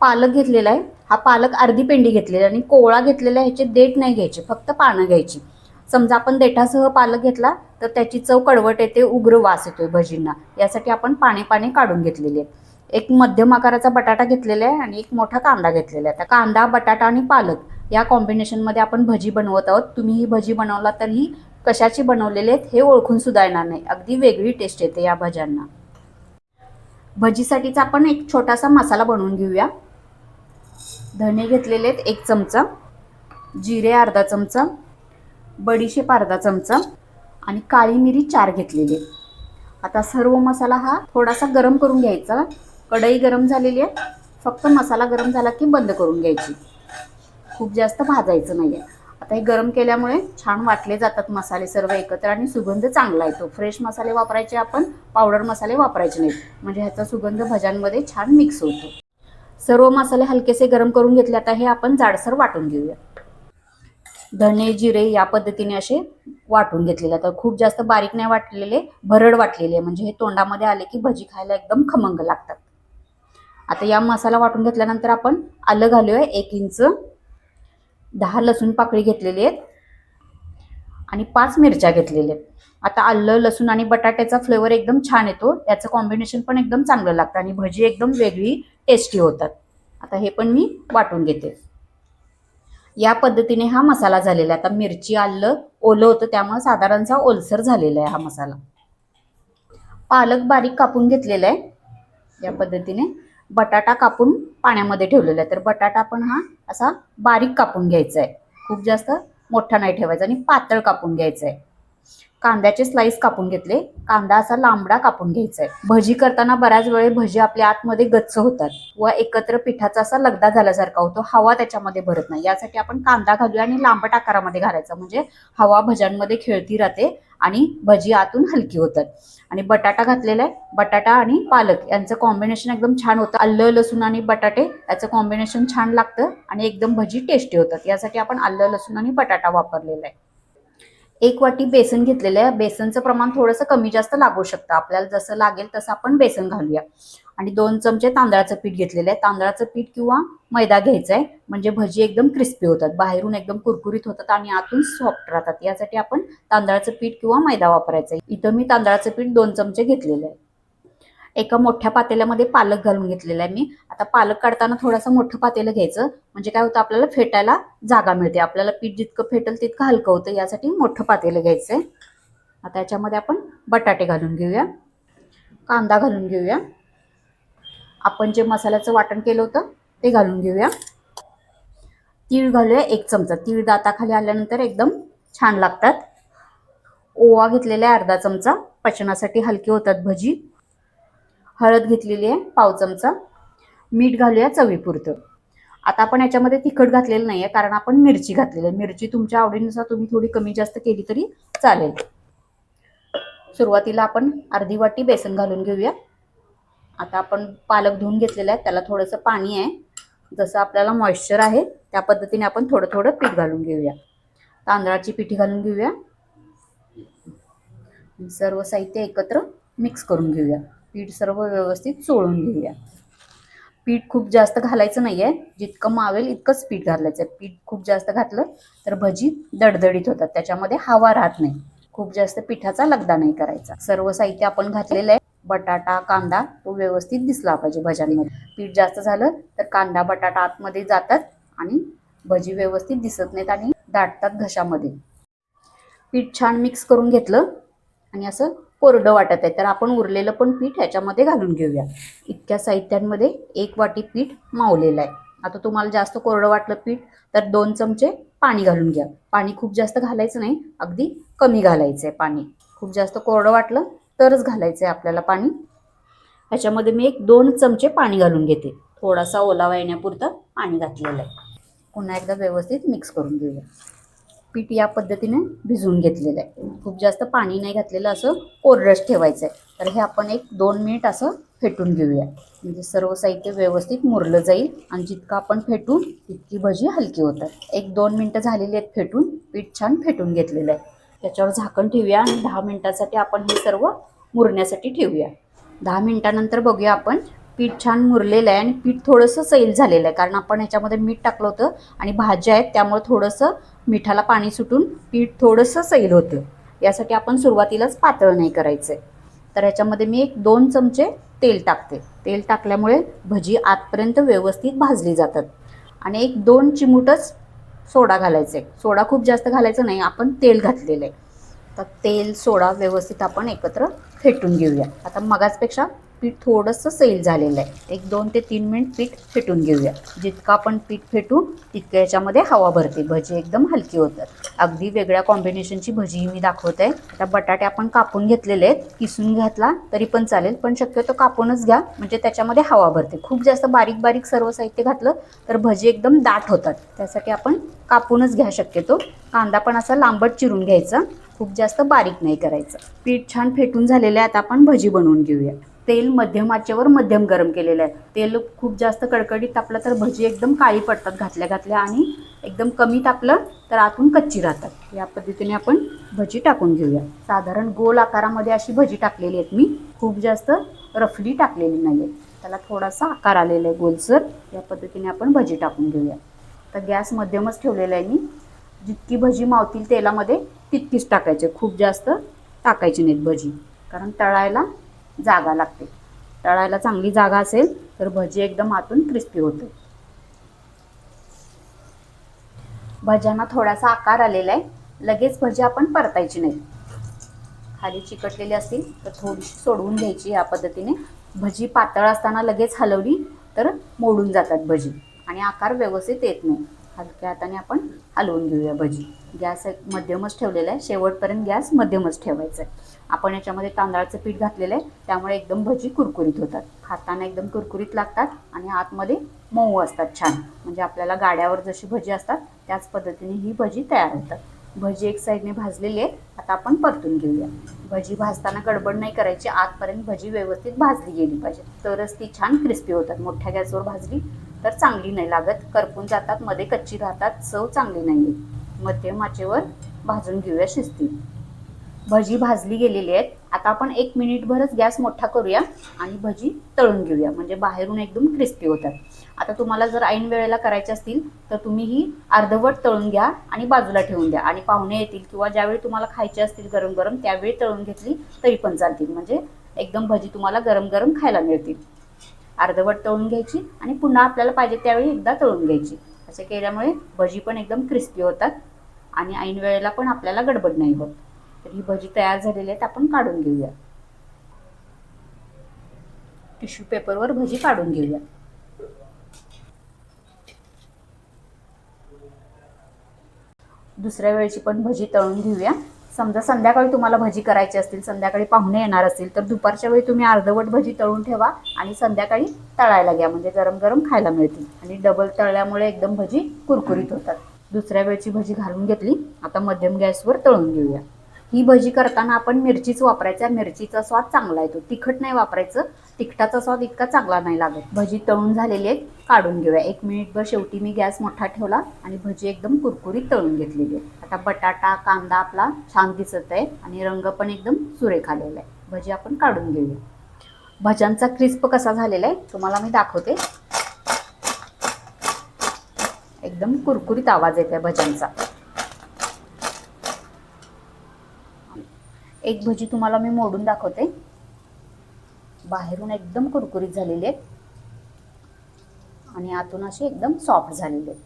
पालक घेतलेला आहे, हा पालक अर्धी पेंडी घेतलेला आणि कोवळा घेतलेला आहे. ह्याचे देठ नाही घ्यायचे, फक्त पानं घ्यायची. समजा आपण देठासह पालक घेतला तर त्याची चव कडवट येते, उग्र वास येतोय भजींना. यासाठी आपण पाने पाने काढून घेतलेली आहे. एक मध्यम आकाराचा बटाटा घेतलेला आहे आणि एक मोठा कांदा घेतलेला आहे. आता कांदा, बटाटा आणि पालक या कॉम्बिनेशनमध्ये आपण भजी बनवत आहोत. तुम्ही ही भजी बनवला तर ही कशाची बनवलेली आहेत हे ओळखून सुद्धा येणार नाही. अगदी वेगळी टेस्ट येते या भज्यांना. भजीसाठीचा आपण एक छोटासा मसाला बनवून घेऊया. धणे घेतलेले आहेत 1 चमचा, जिरे अर्धा चमचा, बडीशेप अर्धा चमचा आणि काळी मिरी 4 घेतलेली आहे. आता सर्व मसाला हा थोडासा गरम करून घ्यायचा. कढई गरम झालेली आहे, फक्त मसाला गरम झाला की बंद करून घ्यायची. खूप जास्त भाजायचं नाही आहे. आता हे गरम केल्यामुळे छान वाटले जातात मसाले सर्व एकत्र आणि सुगंध चांगला येतो. फ्रेश मसाले वापरायचे, आपण पावडर मसाले वापरायचे नाहीत, म्हणजे ह्याचा सुगंध भज्यांमध्ये छान मिक्स होतो. सर्व मसाले हलकेसे गरम करून घेतले. आता हे आपण जाडसर वाटून घेऊया. धणे, जिरे या पद्धतीने असे वाटून घेतलेले. तर खूप जास्त बारीक नाही वाटलेले, भरड वाटलेले, म्हणजे हे तोंडामध्ये आले की भजी खायला एकदम खमंग लागतात. आता या मसाला वाटून घेतल्यानंतर आपण आलं घालूया 1 इंच, 10 लसूण पाकळी घेतलेली आहेत आणि 5 मिरच्या घेतलेल्या आहेत. आता आलं, लसूण आणि बटाट्याचा फ्लेवर एकदम छान येतो. याचं कॉम्बिनेशन पण एकदम चांगलं लागतं आणि भजी एकदम वेगळी टेस्टी होतात. आता हे पण मी वाटून घेते. या पद्धतीने हा मसाला झालेला आहे. आता मिरची, आलं ओलं होतं त्यामुळे साधारणचा ओलसर झालेला आहे हा मसाला. पालक बारीक कापून घेतलेला आहे या पद्धतीने. बटाटा कापून पाण्यामध्ये ठेवलेला आहे. तर बटाटा पण हा असा बारीक कापून घ्यायचा आहे, खूप जास्त मोठा नाही ठेवायचा आणि पातळ कापून घ्यायचा आहे. कांद्याचे स्लाइस कापून घेतले. कांदा असा लांबडा कापून घ्यायचा आहे. भजी करताना बऱ्याच वेळे भजी आपल्या आतमध्ये गच्च होतात व एकत्र पिठाचा असा लगदा झाल्यासारखा होतो, हवा त्याच्यामध्ये भरत नाही. यासाठी आपण कांदा घालूया आणि लांबट आकारामध्ये घालायचा, म्हणजे हवा भज्यांमध्ये खेळती राहते आणि भजी आतून हलकी होतात. आणि बटाटा घातलेला आहे. बटाटा आणि पालक यांचं कॉम्बिनेशन एकदम छान होतं. आलं, लसूण आणि बटाटे याचं कॉम्बिनेशन छान लागतं आणि एकदम भजी टेस्टी होतात. यासाठी आपण आलं, लसूण आणि बटाटा वापरलेला आहे. 1 वाटी बेसन घेतलेलं आहे. बेसनचं प्रमाण थोडंसं कमी जास्त लागू शकतं, आपल्याला जसं लागेल तसं आपण बेसन घालूया. आणि 2 चमचे तांदळाचं पीठ घेतलेलं आहे. तांदळाचं पीठ किंवा मैदा घ्यायचं आहे, म्हणजे भजी एकदम क्रिस्पी होतात, बाहेरून एकदम कुरकुरीत होतात आणि आतून सॉफ्ट राहतात. यासाठी आपण तांदळाचं पीठ किंवा मैदा वापरायचा आहे. इथं मी तांदळाचं पीठ 2 चमचे घेतलेलं आहे. एका मोठ्या पातेल्यामध्ये पालक घालून घेतलेला आहे मी. आता पालक काढताना थोडंसं मोठं पातेलं घ्यायचं, म्हणजे काय होतं आपल्याला फेटायला जागा मिळते. आपल्याला पीठ जितकं फेटेल तितकं हलकं होतं, यासाठी मोठं पातेलं घ्यायचं आहे. आता याच्यामध्ये आपण बटाटे घालून घेऊया, कांदा घालून घेऊया, आपण जे मसाल्याचं वाटण केलं होतं ते घालून घेऊया. तीळ घालूया 1 चमचा. तीळ दाताखाली आल्यानंतर एकदम छान लागतात. ओवा घेतलेला आहे अर्धा चमचा, पचनासाठी हलकी होतात भजी. हळद घेतलेली आहे पाव चमचा. मीठ घालूया चवीपुरतं. आता आपण याच्यामध्ये तिखट घातलेलं नाही आहे, कारण आपण मिरची घातलेली आहे. मिरची तुमच्या आवडीनुसार तुम्ही थोडी कमी जास्त केली तरी चालेल. सुरुवातीला आपण अर्धी वाटी बेसन घालून घेऊया. आता आपण पालक धुवून घेतलेला आहे, त्याला थोडंसं पाणी आहे, जसं आपल्याला मॉइश्चर आहे त्या पद्धतीने आपण थोडं थोडं पीठ घालून घेऊया. तांदळाची पिठी घालून घेऊया. सर्व साहित्य एकत्र मिक्स करून घेऊया. पीठ सर्व व्यवस्थित चोळून घेऊया. पीठ खूप जास्त घालायचं नाही आहे, जितकं मावेल इतकंच पीठ घालायचं आहे. पीठ खूप जास्त घातलं तर भजी दडदडीत होतात, त्याच्यामध्ये हवा राहत नाही. खूप जास्त पिठाचा लगदा नाही करायचा. सर्व साहित्य आपण घातलेलं आहे. बटाटा, कांदा तो व्यवस्थित दिसला पाहिजे भज्यांमध्ये. पीठ जास्त झालं तर कांदा, बटाटा आतमध्ये जातात आणि भजी व्यवस्थित दिसत नाहीत आणि दाटतात घशामध्ये. पीठ छान मिक्स करून घेतलं आणि असं कोरडं वाटत आहे, तर आपण उरलेलं पण पीठ ह्याच्यामध्ये घालून घेऊया. इतक्या साहित्यांमध्ये 1 वाटी पीठ मावलेलं आहे. आता तुम्हाला जास्त कोरडं वाटलं पीठ तर 2 चमचे पाणी घालून घ्या. पाणी खूप जास्त घालायचं नाही, अगदी कमी घालायचं आहे पाणी. खूप जास्त कोरडं वाटलं तरच घालायचं आहे आपल्याला पाणी. ह्याच्यामध्ये मी 2 चमचे पाणी घालून घेते. थोडासा ओलावा येण्यापुरतं पाणी घातलेलं आहे. पुन्हा एकदा व्यवस्थित मिक्स करून घेऊया. पीठ या पद्धतीने भिजवून घेतलेलं आहे. खूप जास्त पाणी नाही घातलेलं, असं कोरडच ठेवायचं आहे. तर हे आपण 1-2 मिनिट असं फेटून घेऊया, म्हणजे सर्व साहित्य व्यवस्थित मुरलं जाईल आणि जितकं आपण फेटू तितकी भजी हलकी होतात. 1-2 मिनिटं झालेली आहेत फेटून. पीठ छान फेटून घेतलेलं आहे. त्याच्यावर झाकण ठेवूया आणि 10 मिनिटासाठी आपण हे सर्व मुरण्यासाठी ठेवूया. 10 मिनिटानंतर बघूया आपण पीठ छान मुरलेलं आहे आणि पीठ थोडंसं सैल झालेलं आहे, कारण आपण ह्याच्यामध्ये मीठ टाकलं होतं आणि भाज्या आहेत त्यामुळे थोडंसं मिठाला पाणी सुटून पीठ थोडंसं सैल होतं. यासाठी आपण सुरुवातीलाच पातळ नाही करायचं आहे. तर ह्याच्यामध्ये मी 1-2 चमचे तेल टाकते. तेल टाकल्यामुळे भजी आतपर्यंत व्यवस्थित भाजली जातात. आणि 1-2 चिमूटच सोडा घालायचा आहे. सोडा खूप जास्त घालायचं नाही, आपण तेल घातलेलं आहे. तर तेल सोडा व्यवस्थित आपण एकत्र फेटून घेऊया. आता मगाचपेक्षा पीठ थोडंसं सैल झालेलं आहे. 1-2 ते 3 मिनिट पीठ फेटून घेऊया. जितकं आपण पीठ फेटू तितकं याच्यामध्ये हवा भरते, भजी एकदम हलकी होतात. अगदी वेगळ्या कॉम्बिनेशनची भजी मी दाखवते. आता बटाटे आपण कापून घेतलेले आहेत, किसून घातला तरी पण चालेल, पण शक्यतो कापूनच घ्या म्हणजे त्याच्यामध्ये हवा भरते. खूप जास्त बारीक बारीक सर्व साहित्य घातलं तर भजी एकदम दाट होतात, त्यासाठी आपण कापूनच घ्या शक्यतो. कांदा पण असा लांबट चिरून घ्यायचा, खूप जास्त बारीक नाही करायचं. पीठ छान फेटून झालेलं आहे, आता आपण भजी बनवून घेऊया. तेल मध्यम आचेवर मध्यम गरम केलेलं आहे. तेल खूप जास्त कडकडीत तापलं तर भजी एकदम काळी पडतात घातल्या घातल्या, आणि एकदम कमी तापलं तर आतून कच्ची राहतात. या पद्धतीने आपण भजी टाकून घेऊया. साधारण गोल आकारामध्ये अशी भजी टाकलेली आहेत मी, खूप जास्त रफली टाकलेली नाही आहे. त्याला थोडासा आकार आलेला आहे गोलसर. या पद्धतीने आपण भजी टाकून घेऊया. तर गॅस मध्यमच ठेवलेला आहे मी. जितकी भजी मावतील तेलामध्ये तितकीच टाकायचे, खूप जास्त टाकायची नाहीत भजी, कारण तळायला जागा लागते. तळायला चांगली जागा असेल तर भजी एकदम आतून क्रिस्पी होते. भज्यांना थोडासा आकार आलेला आहे, लगेच भजी आपण परतायची नाही. खाली चिकटलेली असतील तर थोडीशी सोडवून घ्यायची. या पद्धतीने भजी पातळ असताना लगेच हलवली तर मोडून जातात भजी आणि आकार व्यवस्थित येत नाही. हलक्या हाताने आपण हलवून घेऊया भजी. गॅस मध्यमच ठेवलेला आहे, शेवटपर्यंत गॅस मध्यमच ठेवायचा आहे. आपण याच्यामध्ये तांदळाचं पीठ घातलेलं आहे त्यामुळे एकदम भजी कुरकुरीत होतात, खाताना एकदम कुरकुरीत लागतात आणि आतमध्ये मऊ असतात छान. म्हणजे आपल्याला गाड्यावर जशी भजी असतात त्याच पद्धतीने ही भजी तयार होतात. भजी एक साईडने भाजलेली आहे, आता आपण परतून घेऊया. भजी भाजताना गडबड नाही करायची, आतपर्यंत भजी व्यवस्थित भाजली गेली पाहिजे, तरच ती छान क्रिस्पी होतात. मोठ्या गॅसवर भाजली तर चांगली नाही लागत, करपून जातात, मध्ये कच्ची राहतात, चव चांगली नाही येत. मध्यम आचेवर भाजून घेऊया शिस्तीत. भजी भाजली गेलेली आहेत, आता आपण 1 मिनिटभरच गॅस मोठा करूया आणि भजी तळून घेऊया, म्हणजे बाहेरून एकदम क्रिस्पी होतात. आता तुम्हाला जर ऐन वेळेला करायचे असतील तर तुम्ही ही अर्धवट तळून घ्या आणि बाजूला ठेवून द्या, आणि पाहुणे येतील किंवा ज्यावेळी तुम्हाला खायचे असतील गरम गरम त्यावेळी तळून घेतली तरी पण चालतील, म्हणजे एकदम भजी तुम्हाला गरम गरम खायला मिळतील. अर्धवट तळून घ्यायची आणि पुन्हा आपल्याला पाहिजे त्यावेळी एकदा तळून घ्यायची. असे केल्यामुळे भजी पण एकदम क्रिस्पी होतात आणि ऐन वेळेला पण आपल्याला गडबड नाही होत. तर ही भजी तयार झालेली आहेत, आपण काढून घेऊया. टिश्यू पेपरवर भजी काढून घेऊया. दुसऱ्या वेळची पण भजी तळून घेऊया. समजा संध्याकाळी तुम्हाला भजी करायची असतील, संध्याकाळी पाहुणे येणार असतील तर दुपारच्या वेळी तुम्ही अर्धवट भजी तळून ठेवा आणि संध्याकाळी तळायला घ्या, म्हणजे गरम गरम खायला मिळतील. आणि डबल तळल्यामुळे एकदम भजी कुरकुरीत होतात. दुसऱ्या वेळची भजी घालून घेतली, आता मध्यम गॅसवर तळून घेऊया. ही भजी करताना आपण मिरचीच वापरायचा, मिरचीचा स्वाद चांगला येतो. तिखट नाही वापरायचं, तिखटाचा स्वाद इतका चांगला नाही लागत. भजी तळून झालेली आहेत, काढून घेऊया. 1 मिनिटभर शेवटी मी गॅस मोठा ठेवला आणि भजी एकदम कुरकुरीत तळून घेतलेली आहे. आता बटाटा कांदा आपला छान दिसत आहे आणि रंग पण एकदम सुरेख आलेला आहे. भजी आपण काढून घेऊया. भज्यांचा क्रिस्प कसा झालेला आहे तुम्हाला मी दाखवते. एकदम कुरकुरीत आवाज येत आहे भज्यांचा. एक भजी तुम्हाला मी मोडून दाखवते. बाहेरून एकदम कुरकुरीत झालेली आहे आणि आतून अशी एकदम सॉफ्ट झालेली आहे.